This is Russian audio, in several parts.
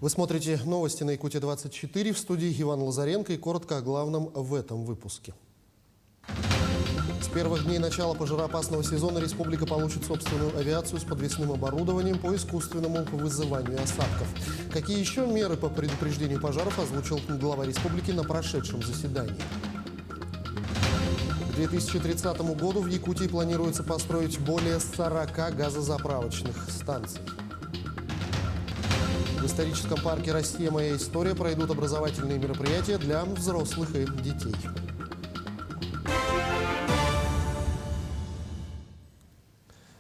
Вы смотрите новости на Якутия-24, в студии Иван Лазаренко, и коротко о главном в этом выпуске. С первых дней начала пожароопасного сезона республика получит собственную авиацию с подвесным оборудованием по искусственному вызыванию осадков. Какие еще меры по предупреждению пожаров озвучил глава республики на прошедшем заседании? К 2030 году в Якутии планируется построить более 40 газозаправочных станций. В историческом парке «Россия. Моя история» пройдут образовательные мероприятия для взрослых и детей.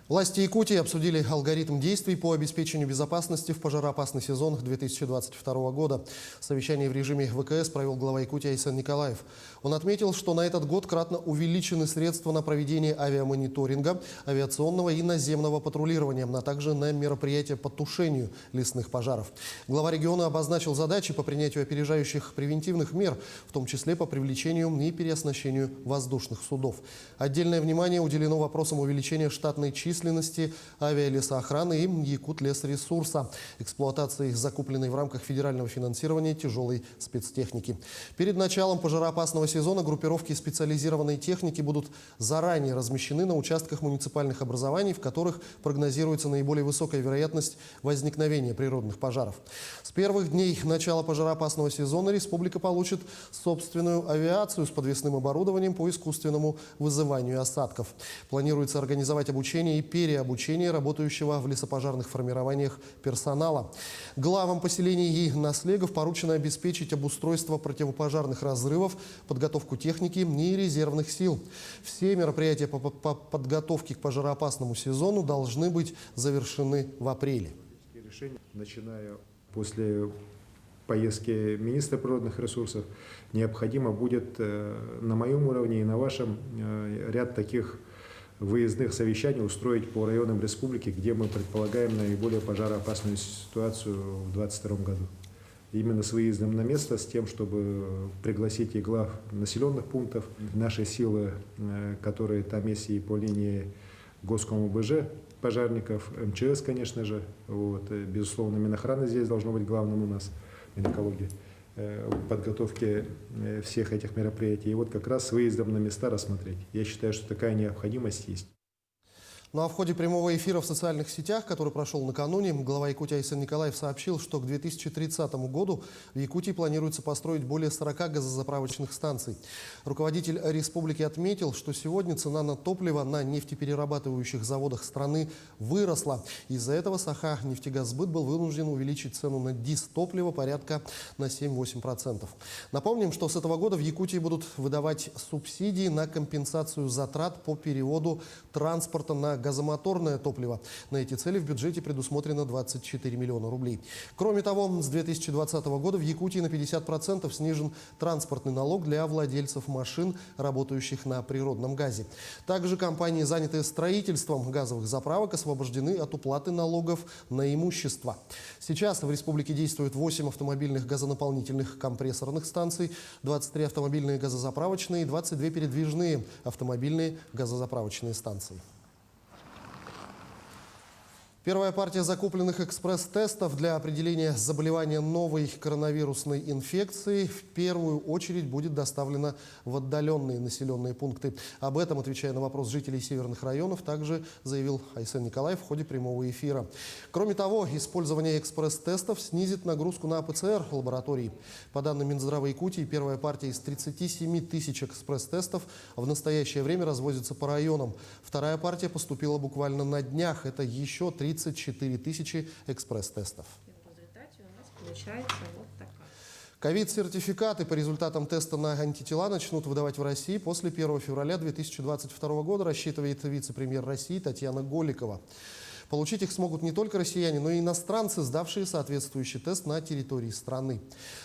Власти Якутии обсудили алгоритм действий по обеспечению безопасности в пожароопасный сезон 2022 года. Совещание в режиме ВКС провел глава Якутии Айсен Николаев. Он отметил, что на этот год кратно увеличены средства на проведение авиамониторинга, авиационного и наземного патрулирования, а также на мероприятия по тушению лесных пожаров. Глава региона обозначил задачи по принятию опережающих превентивных мер, в том числе по привлечению и переоснащению воздушных судов. Отдельное внимание уделено вопросам увеличения штатной численности авиалесоохраны и Якутлесресурса, эксплуатации закупленной в рамках федерального финансирования тяжелой спецтехники. Перед началом пожароопасного сезона группировки специализированной техники будут заранее размещены на участках муниципальных образований, в которых прогнозируется наиболее высокая вероятность возникновения природных пожаров. С первых дней начала пожароопасного сезона республика получит собственную авиацию с подвесным оборудованием по искусственному вызыванию осадков. Планируется организовать обучение и переобучение работающего в лесопожарных формированиях персонала. Главам поселений и наследов поручено обеспечить обустройство противопожарных разрывов, подготовку техники и резервных сил. Все мероприятия по подготовке к пожароопасному сезону должны быть завершены в апреле. Решение, начиная после поездки министра природных ресурсов, необходимо будет на моем уровне и на вашем ряд таких выездных совещаний устроить по районам республики, где мы предполагаем наиболее пожароопасную ситуацию в 2022 году. Именно с выездом на место, с тем, чтобы пригласить и глав населенных пунктов, наши силы, которые там есть и по линии Госком-ОБЖ, пожарников, МЧС, конечно же, безусловно, Минохрана здесь должно быть главным у нас, Минэкология, подготовки всех этих мероприятий. И как раз с выездом на места рассмотреть. Я считаю, что такая необходимость есть. Ну а в ходе прямого эфира в социальных сетях, который прошел накануне, глава Якутии Айсен Николаев сообщил, что к 2030 году в Якутии планируется построить более 40 газозаправочных станций. Руководитель республики отметил, что сегодня цена на топливо на нефтеперерабатывающих заводах страны выросла. Из-за этого Саха-нефтегазсбыт был вынужден увеличить цену на дизтопливо порядка на 7-8%. Напомним, что с этого года в Якутии будут выдавать субсидии на компенсацию затрат по переводу транспорта на газомоторное топливо. На эти цели в бюджете предусмотрено 24 миллиона рублей. Кроме того, с 2020 года в Якутии на 50% снижен транспортный налог для владельцев машин, работающих на природном газе. Также компании, занятые строительством газовых заправок, освобождены от уплаты налогов на имущество. Сейчас в республике действует 8 автомобильных газонаполнительных компрессорных станций, 23 автомобильные газозаправочные и 22 передвижные автомобильные газозаправочные станции. Первая партия закупленных экспресс-тестов для определения заболевания новой коронавирусной инфекцией в первую очередь будет доставлена в отдаленные населенные пункты. Об этом, отвечая на вопрос жителей северных районов, также заявил Айсен Николаев в ходе прямого эфира. Кроме того, использование экспресс-тестов снизит нагрузку на ПЦР-лаборатории. По данным Минздрава Якутии, первая партия из 37 тысяч экспресс-тестов в настоящее время развозится по районам. Вторая партия поступила буквально на днях. Это еще 34 тысячи экспресс-тестов. В результате у нас получается вот такая. Ковид-сертификаты по результатам теста на антитела начнут выдавать в России после 1 февраля 2022 года, рассчитывает вице-премьер России Татьяна Голикова. Получить их смогут не только россияне, но и иностранцы, сдавшие соответствующий тест на территории страны.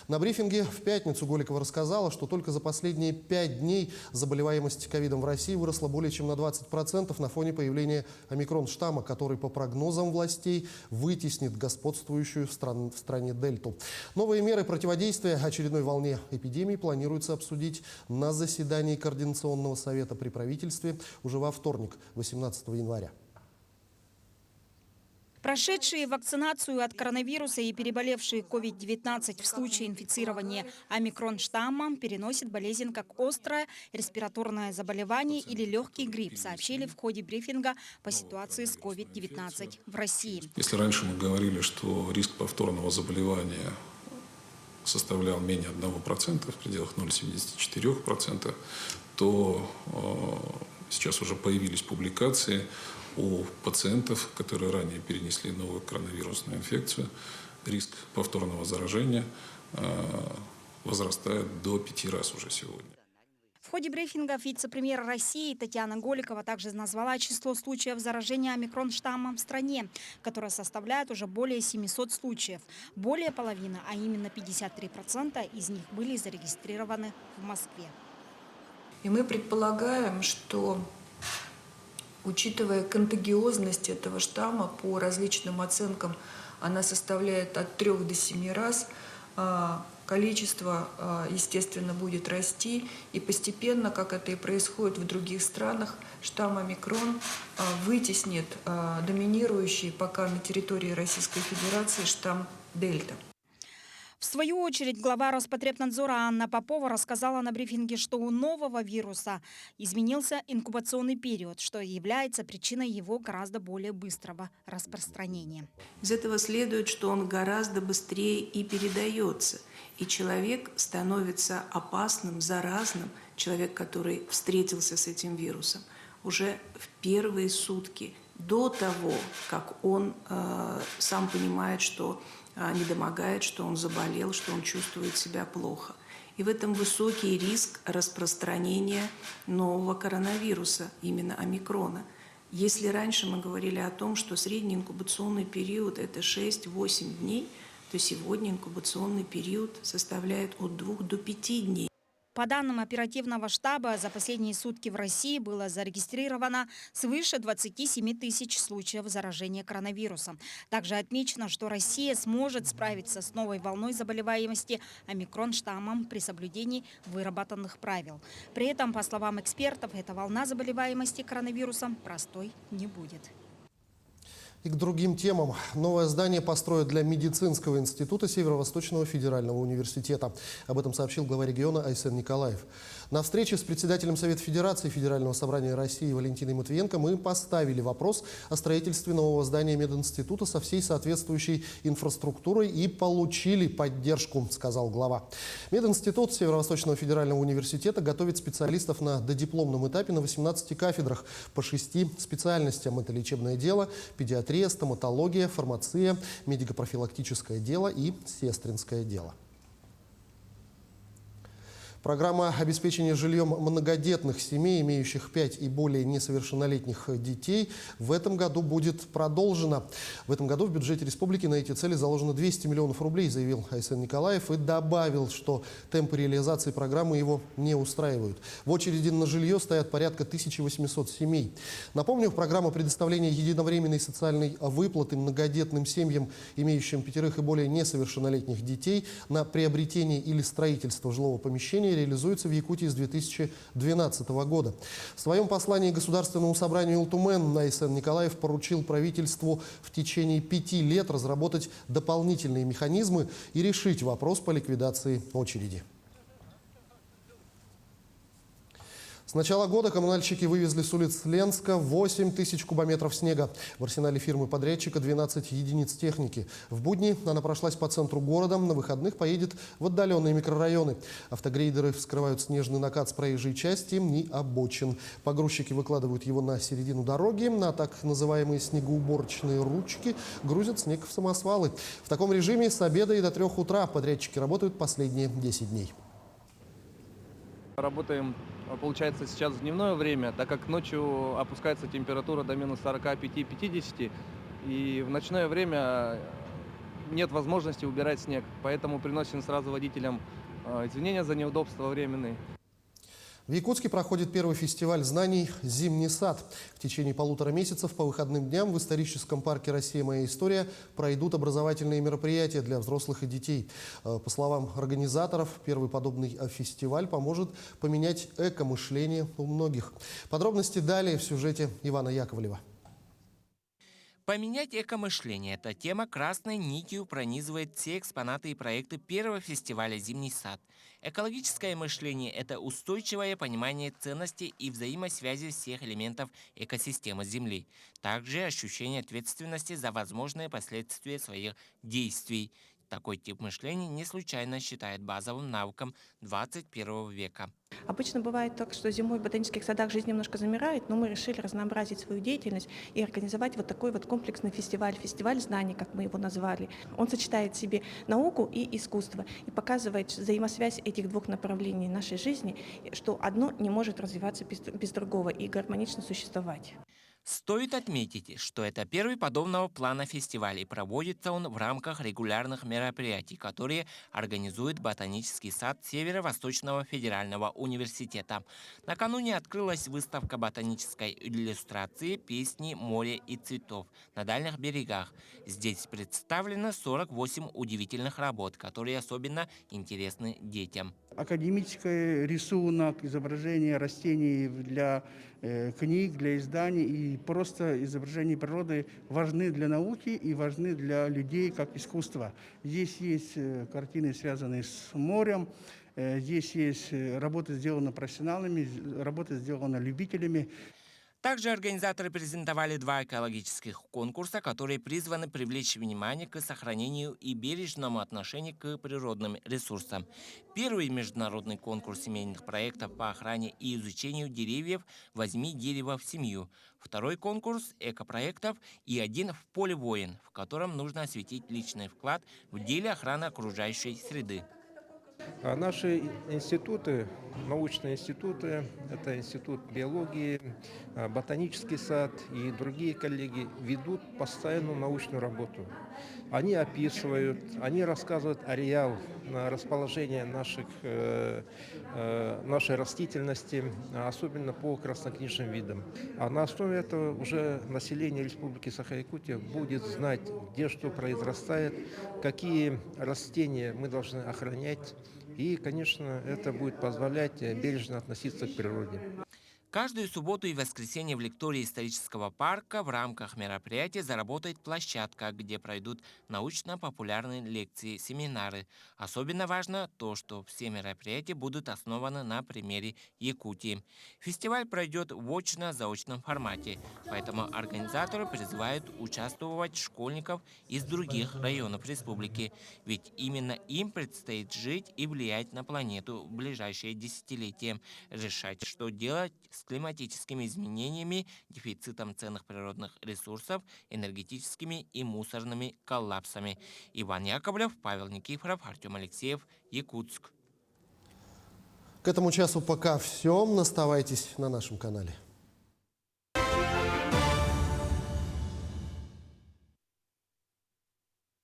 На брифинге в пятницу Голикова рассказала, что только за последние 5 дней заболеваемость ковидом в России выросла более чем на 20% на фоне появления омикрон-штамма, который, по прогнозам властей, вытеснит господствующую в стране дельту. Новые меры противодействия очередной волне эпидемии планируется обсудить на заседании Координационного совета при правительстве уже во вторник, 18 января. Прошедшие вакцинацию от коронавируса и переболевшие COVID-19 в случае инфицирования омикрон-штаммом переносят болезнь как острое респираторное заболевание или легкий грипп, сообщили в ходе брифинга по ситуации с COVID-19 в России. Если раньше мы говорили, что риск повторного заболевания составлял менее 1%, в пределах 0,74%, то сейчас уже появились публикации у пациентов, которые ранее перенесли новую коронавирусную инфекцию. Риск повторного заражения возрастает до 5 раз уже сегодня. В ходе брифинга вице-премьер России Татьяна Голикова также назвала число случаев заражения омикрон-штаммом в стране, которое составляет уже более 700 случаев. Более половины, а именно 53% из них были зарегистрированы в Москве. И мы предполагаем, что, учитывая контагиозность этого штамма, по различным оценкам она составляет от 3 до 7 раз, количество, естественно, будет расти, и постепенно, как это и происходит в других странах, штамм омикрон вытеснит доминирующий пока на территории Российской Федерации штамм дельта. В свою очередь, глава Роспотребнадзора Анна Попова рассказала на брифинге, что у нового вируса изменился инкубационный период, что является причиной его гораздо более быстрого распространения. Из этого следует, что он гораздо быстрее и передается, и человек становится опасным, заразным, человек, который встретился с этим вирусом, уже в первые сутки, до того, как он сам понимает, что недомогает, что он заболел, что он чувствует себя плохо. И в этом высокий риск распространения нового коронавируса, именно омикрона. Если раньше мы говорили о том, что средний инкубационный период – это 6-8 дней, то сегодня инкубационный период составляет от 2 до 5 дней. По данным оперативного штаба, за последние сутки в России было зарегистрировано свыше 27 тысяч случаев заражения коронавирусом. Также отмечено, что Россия сможет справиться с новой волной заболеваемости омикрон-штаммом при соблюдении выработанных правил. При этом, по словам экспертов, эта волна заболеваемости коронавирусом простой не будет. И к другим темам. Новое здание построят для медицинского института Северо-Восточного федерального университета. Об этом сообщил глава региона Айсен Николаев. На встрече с председателем Совета Федерации Федерального собрания России Валентиной Матвиенко мы поставили вопрос о строительстве нового здания мединститута со всей соответствующей инфраструктурой и получили поддержку, сказал глава. Мединститут Северо-Восточного федерального университета готовит специалистов на додипломном этапе на 18 кафедрах по 6 специальностям. Это лечебное дело, педиатрия, стоматология, фармация, медико-профилактическое дело и сестринское дело. Программа обеспечения жильем многодетных семей, имеющих 5 и более несовершеннолетних детей, в этом году будет продолжена. В этом году в бюджете республики на эти цели заложено 200 миллионов рублей, заявил Айсен Николаев и добавил, что темпы реализации программы его не устраивают. В очереди на жилье стоят порядка 1800 семей. Напомню, программа предоставления единовременной социальной выплаты многодетным семьям, имеющим 5 и более несовершеннолетних детей, на приобретение или строительство жилого помещения реализуется в Якутии с 2012 года. В своем послании Государственному собранию Ултумен Айсен Николаев поручил правительству в течение 5 лет разработать дополнительные механизмы и решить вопрос по ликвидации очереди. С начала года коммунальщики вывезли с улиц Ленска 8 тысяч кубометров снега. В арсенале фирмы-подрядчика 12 единиц техники. В будни она прошлась по центру города, на выходных поедет в отдаленные микрорайоны. Автогрейдеры вскрывают снежный накат с проезжей части и обочин. Погрузчики выкладывают его на середину дороги, на так называемые снегоуборочные ручки грузят снег в самосвалы. В таком режиме с обеда и до 3 утра подрядчики работают последние 10 дней. Работаем, получается, сейчас в дневное время, так как ночью опускается температура до минус 45-50, и в ночное время нет возможности убирать снег, поэтому приносим сразу водителям извинения за неудобства временные. В Якутске проходит первый фестиваль знаний «Зимний сад». В течение 1,5 месяцев по выходным дням в историческом парке «Россия. Моя история» пройдут образовательные мероприятия для взрослых и детей. По словам организаторов, первый подобный фестиваль поможет поменять эко-мышление у многих. Подробности далее в сюжете Ивана Яковлева. Поменять экомышление – эта тема красной нитью пронизывает все экспонаты и проекты первого фестиваля «Зимний сад». Экологическое мышление – это устойчивое понимание ценностей и взаимосвязи всех элементов экосистемы Земли. Также ощущение ответственности за возможные последствия своих действий. Такой тип мышления не случайно считают базовым навыком 21 века. Обычно бывает так, что зимой в ботанических садах жизнь немножко замирает, но мы решили разнообразить свою деятельность и организовать вот такой вот комплексный фестиваль, фестиваль знаний, как мы его назвали. Он сочетает в себе науку и искусство и показывает взаимосвязь этих двух направлений нашей жизни, что одно не может развиваться без другого и гармонично существовать. Стоит отметить, что это первый подобного плана фестиваль, и проводится он в рамках регулярных мероприятий, которые организует Ботанический сад Северо-Восточного федерального университета. Накануне открылась выставка ботанической иллюстрации «Песни, море и цветов» на дальних берегах. Здесь представлено 48 удивительных работ, которые особенно интересны детям. Академический рисунок, изображение растений для книг, для изданий и просто изображения природы важны для науки и важны для людей как искусство. Здесь есть картины, связанные с морем, здесь есть работы, сделаны профессионалами, работы, сделаны любителями. Также организаторы презентовали 2 экологических конкурса, которые призваны привлечь внимание к сохранению и бережному отношению к природным ресурсам. Первый международный конкурс семейных проектов по охране и изучению деревьев «Возьми дерево в семью». Второй конкурс экопроектов и один в поле воин, в котором нужно осветить личный вклад в деле охраны окружающей среды. Наши институты, научные институты, это Институт биологии, Ботанический сад и другие коллеги ведут постоянную научную работу. Они описывают, они рассказывают ареал, расположение нашей растительности, особенно по краснокнижным видам. А на основе этого уже население Республики Саха-Якутия будет знать, где что произрастает, какие растения мы должны охранять. И, конечно, это будет позволять бережно относиться к природе. Каждую субботу и воскресенье в лектории исторического парка в рамках мероприятия заработает площадка, где пройдут научно-популярные лекции, семинары. Особенно важно то, что все мероприятия будут основаны на примере Якутии. Фестиваль пройдет в очно-заочном формате, поэтому организаторы призывают участвовать школьников из других районов республики, ведь именно им предстоит жить и влиять на планету в ближайшие десятилетия, решать, что делать с климатическими изменениями, дефицитом ценных природных ресурсов, энергетическими и мусорными коллапсами. Иван Яковлев, Павел Никифоров, Артем Алексеев, Якутск. К этому часу пока все. Оставайтесь на нашем канале.